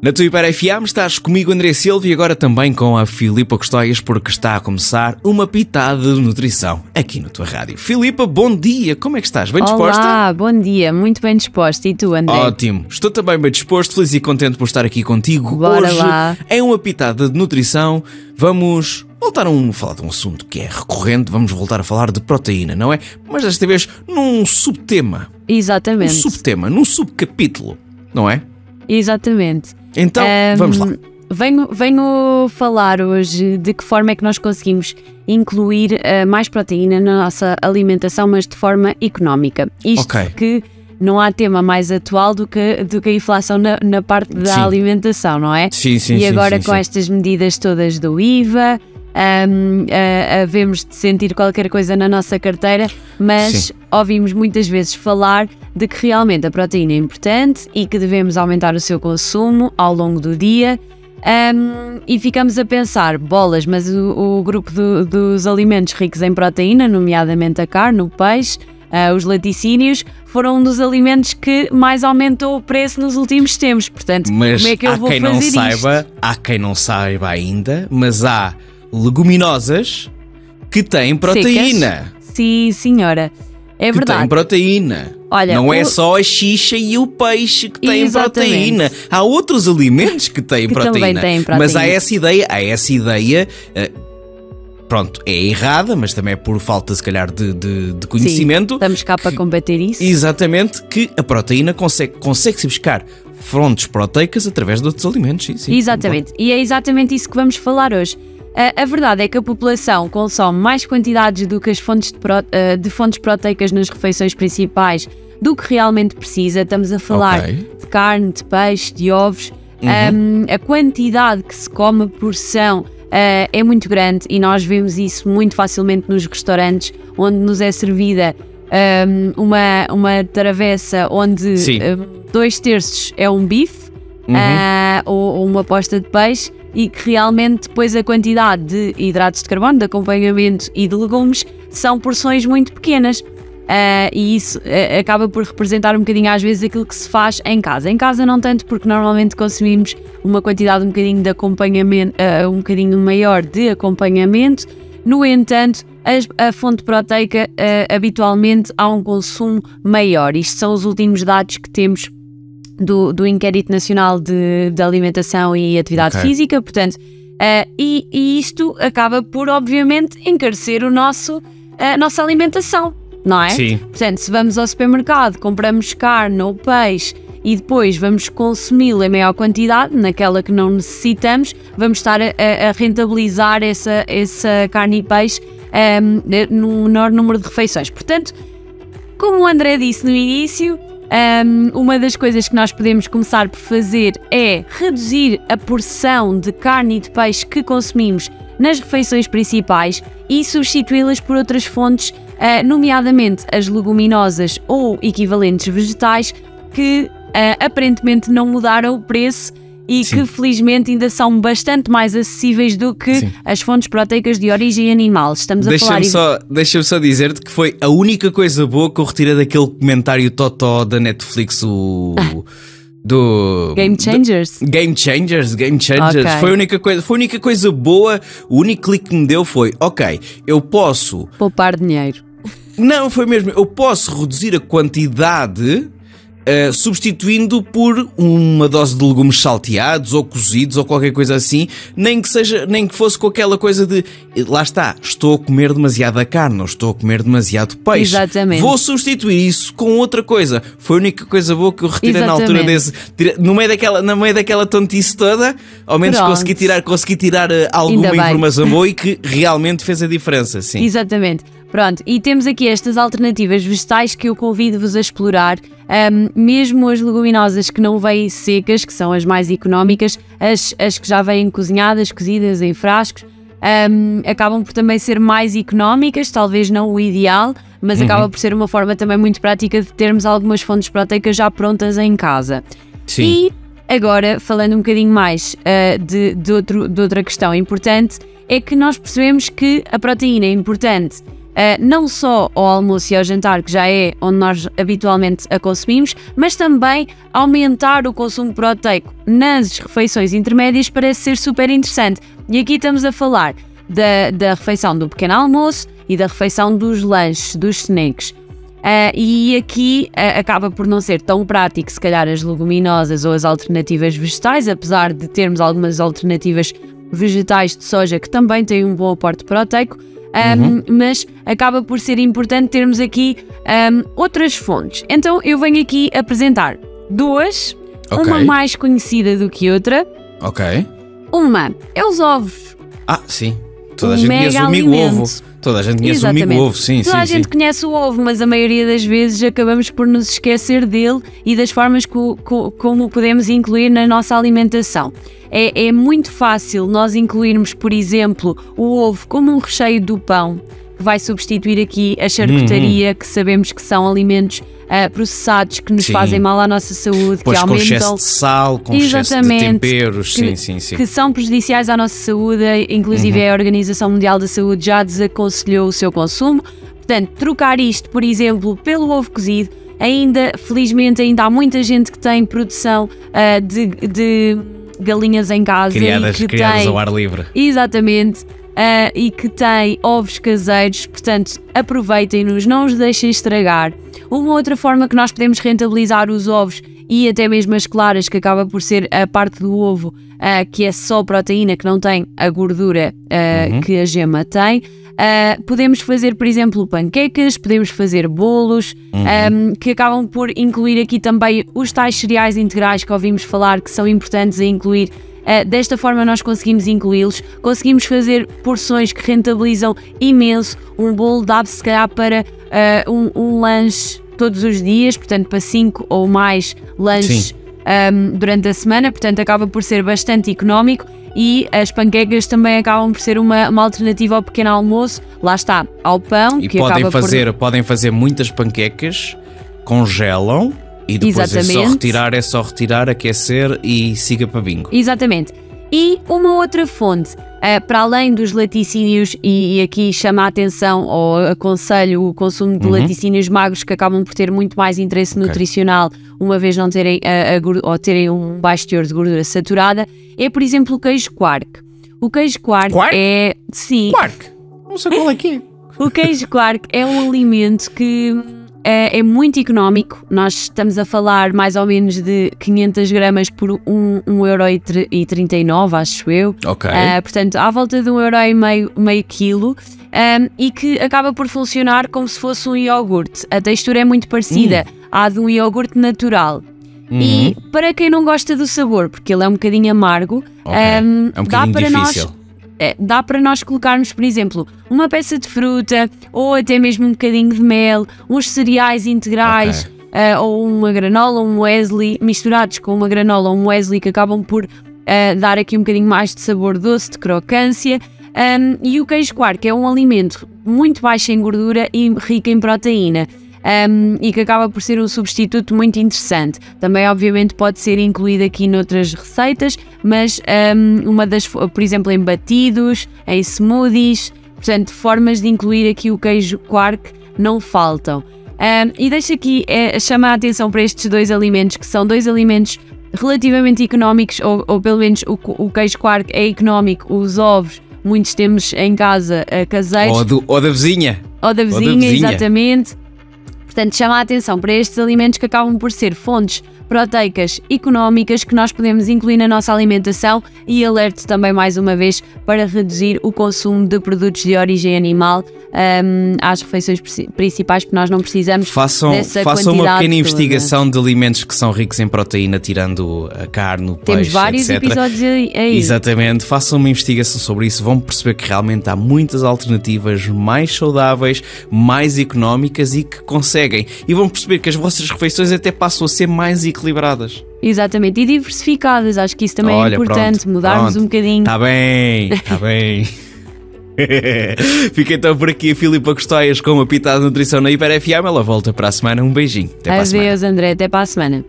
Na tua Hiper FM estás comigo, André Silva, e agora também com a Filipa Custóias, porque está a começar uma pitada de nutrição aqui na tua rádio. Filipa, bom dia, como é que estás? Bem disposta? Olá, bom dia, muito bem disposta. E tu, André? Ótimo, estou também bem disposto, feliz e contente por estar aqui contigo. Bora Hoje, lá. em uma pitada de nutrição, vamos voltar a falar de um assunto que é recorrente, vamos voltar a falar de proteína, não é? Mas desta vez num subtema. Exatamente. Num subcapítulo, não é? Exatamente. Então, vamos lá. Venho falar hoje de que forma é que nós conseguimos incluir mais proteína na nossa alimentação, mas de forma económica. Isto porque não há tema mais atual do que a inflação na parte da alimentação, não é? Sim. E agora com estas medidas todas do IVA, havemos de sentir qualquer coisa na nossa carteira, mas ouvimos muitas vezes falar de que realmente a proteína é importante e que devemos aumentar o seu consumo ao longo do dia, e ficamos a pensar, bolas, mas o grupo dos alimentos ricos em proteína, nomeadamente a carne, o peixe, os laticínios, foram um dos alimentos que mais aumentou o preço nos últimos tempos. Portanto, mas como é que eu vou fazer isto? Há quem não saiba ainda, mas há leguminosas que têm proteína. Secas? Sim, senhora. É verdade. Que têm proteídeia. Olha, não é só a xixa e o peixe que têm proteína. Há outros alimentos que têm proteína. Também têm proteína. Mas há essa ideia, pronto, é errada, mas também é por falta, se calhar, de conhecimento. Sim, estamos cá para combater isso. Exatamente, que a proteína consegue-se buscar fontes proteicas através de outros alimentos. Sim, exatamente, e é exatamente isso que vamos falar hoje. A verdade é que a população consome mais quantidades do que as fontes de fontes proteicas nas refeições principais do que realmente precisa. Estamos a falar de carne, de peixe, de ovos. A quantidade que se come por porção é muito grande e nós vemos isso muito facilmente nos restaurantes, onde nos é servida uma travessa onde 2/3 é um bife ou uma posta de peixe, e que realmente depois a quantidade de hidratos de carbono, de acompanhamento e de legumes são porções muito pequenas, e isso acaba por representar um bocadinho às vezes aquilo que se faz em casa. Em casa não tanto, porque normalmente consumimos uma quantidade um bocadinho de acompanhamento, um bocadinho maior de acompanhamento. No entanto, a fonte proteica habitualmente há um consumo maior. Isto são os últimos dados que temos do Inquérito Nacional de Alimentação e Atividade Física, portanto, e isto acaba por, obviamente, encarecer a nossa alimentação, não é? Sim. Portanto, se vamos ao supermercado, compramos carne ou peixe e depois vamos consumi-lo em maior quantidade, naquela que não necessitamos, vamos estar a rentabilizar essa carne e peixe num menor número de refeições. Portanto, como o André disse no início, uma das coisas que nós podemos começar por fazer é reduzir a porção de carne e de peixe que consumimos nas refeições principais e substituí-las por outras fontes, nomeadamente as leguminosas ou equivalentes vegetais, que aparentemente não mudaram o preço e que felizmente ainda são bastante mais acessíveis do que as fontes proteicas de origem animal. Estamos a falar... Deixa-me só dizer-te que foi a única coisa boa que eu retirei daquele comentário totó da Netflix, do Game Changers. Game Changers. Foi a única coisa boa. O único clique que me deu foi: eu posso poupar dinheiro. Não, foi mesmo, eu posso reduzir a quantidade substituindo por uma dose de legumes salteados ou cozidos ou qualquer coisa assim, nem que fosse com aquela coisa de, lá está, estou a comer demasiada carne ou estou a comer demasiado peixe. Exatamente. Vou substituir isso com outra coisa. Foi a única coisa boa que eu retirei na altura no meio daquela tontice toda, ao menos consegui tirar alguma informação boa e que realmente fez a diferença. Sim. Exatamente. Pronto, e temos aqui estas alternativas vegetais que eu convido-vos a explorar, mesmo as leguminosas que não vêm secas, que são as mais económicas, as que já vêm cozinhadas, cozidas em frascos, acabam por também ser mais económicas, talvez não o ideal, mas acaba por ser uma forma também muito prática de termos algumas fontes proteicas já prontas em casa. Sim. E agora, falando um bocadinho mais de outra questão importante, é que nós percebemos que a proteína é importante não só ao almoço e ao jantar, que já é onde nós habitualmente a consumimos, mas também aumentar o consumo proteico nas refeições intermédias parece ser super interessante. E aqui estamos a falar da refeição do pequeno almoço e da refeição dos lanches, dos snacks. E aqui acaba por não ser tão prático, se calhar, as leguminosas ou as alternativas vegetais, apesar de termos algumas alternativas vegetais de soja que também têm um bom aporte proteico, mas acaba por ser importante termos aqui outras fontes. Então eu venho aqui apresentar duas, uma mais conhecida do que outra. Uma é os ovos. Sim. Toda a gente conhece o amigo ovo. Toda a gente conhece o amigo ovo, sim. Toda a gente conhece o ovo, mas a maioria das vezes acabamos por nos esquecer dele e das formas como podemos incluir na nossa alimentação. É muito fácil nós incluirmos, por exemplo, o ovo como um recheio do pão, que vai substituir aqui a charcutaria, que sabemos que são alimentos processados que nos fazem mal à nossa saúde, pois, que aumentam... com excesso de sal, com excesso de temperos, que são prejudiciais à nossa saúde, inclusive a Organização Mundial da Saúde já desaconselhou o seu consumo. Portanto, trocar isto, por exemplo, pelo ovo cozido, felizmente ainda há muita gente que tem produção de galinhas em casa, criadas ao ar livre. Exatamente. E que tem ovos caseiros, portanto aproveitem-nos, não os deixem estragar. Uma outra forma que nós podemos rentabilizar os ovos e até mesmo as claras, que acaba por ser a parte do ovo que é só proteína, que não tem a gordura que a gema tem. Podemos fazer, por exemplo, panquecas, podemos fazer bolos, que acabam por incluir aqui também os tais cereais integrais que ouvimos falar, que são importantes a incluir. Desta forma nós conseguimos incluí-los, conseguimos fazer porções que rentabilizam imenso. Um bolo dá-se se calhar para um lanche todos os dias, portanto para 5 ou mais lanches durante a semana, portanto acaba por ser bastante económico. E as panquecas também acabam por ser uma alternativa ao pequeno almoço, lá está, ao pão. E que podem fazer muitas panquecas, congelam. E depois é só retirar, aquecer e siga para bingo. Exatamente. E uma outra fonte, para além dos laticínios, e aqui chama a atenção ou aconselho o consumo de laticínios magros, que acabam por ter muito mais interesse nutricional, uma vez não terem, ou terem um baixo teor de gordura saturada, é, por exemplo, o queijo Quark. O queijo Quark é... Sim. Quark? Não sei qual é que é. O queijo Quark é um alimento que... é muito económico. Nós estamos a falar mais ou menos de 500 gramas por 1,39€, acho eu. Portanto, à volta de 1,5€, meio quilo, e que acaba por funcionar como se fosse um iogurte. A textura é muito parecida à de um iogurte natural. E para quem não gosta do sabor, porque ele é um bocadinho amargo, é um bocadinho difícil. Dá para nós colocarmos, por exemplo, uma peça de fruta ou até mesmo um bocadinho de mel, uns cereais integrais, ou uma granola, um muesli, misturados com uma granola ou um muesli, que acabam por dar aqui um bocadinho mais de sabor doce, de crocância. E o queijo Quark é um alimento muito baixo em gordura e rico em proteína. E que acaba por ser um substituto muito interessante. Também obviamente pode ser incluído aqui noutras receitas, mas por exemplo, em batidos, em smoothies, portanto formas de incluir aqui o queijo Quark não faltam. E deixo aqui chamar a atenção para estes dois alimentos, que são dois alimentos relativamente económicos, ou pelo menos o queijo Quark é económico, os ovos muitos temos em casa caseiros. Ou da vizinha. Ou da vizinha, exatamente. Portanto, chama a atenção para estes alimentos que acabam por ser fontes proteicas económicas que nós podemos incluir na nossa alimentação, e alerto também mais uma vez para reduzir o consumo de produtos de origem animal às refeições principais, porque nós não precisamos dessa façam uma pequena toda. Investigação de alimentos que são ricos em proteína, tirando a carne, o peixe, Temos vários etc. episódios aí. Exatamente, façam uma investigação sobre isso, vão perceber que realmente há muitas alternativas mais saudáveis, mais económicas e que conseguem. E vão perceber que as vossas refeições até passam a ser mais equilibradas. Exatamente, e diversificadas. Acho que isso também é importante, mudarmos um bocadinho. Está bem, está bem. Fica então por aqui a Filipa Costaias com uma pitada de nutrição na Hiper FM. Ela volta para a semana. Um beijinho. Até para a semana. Adeus, André. Até para a semana.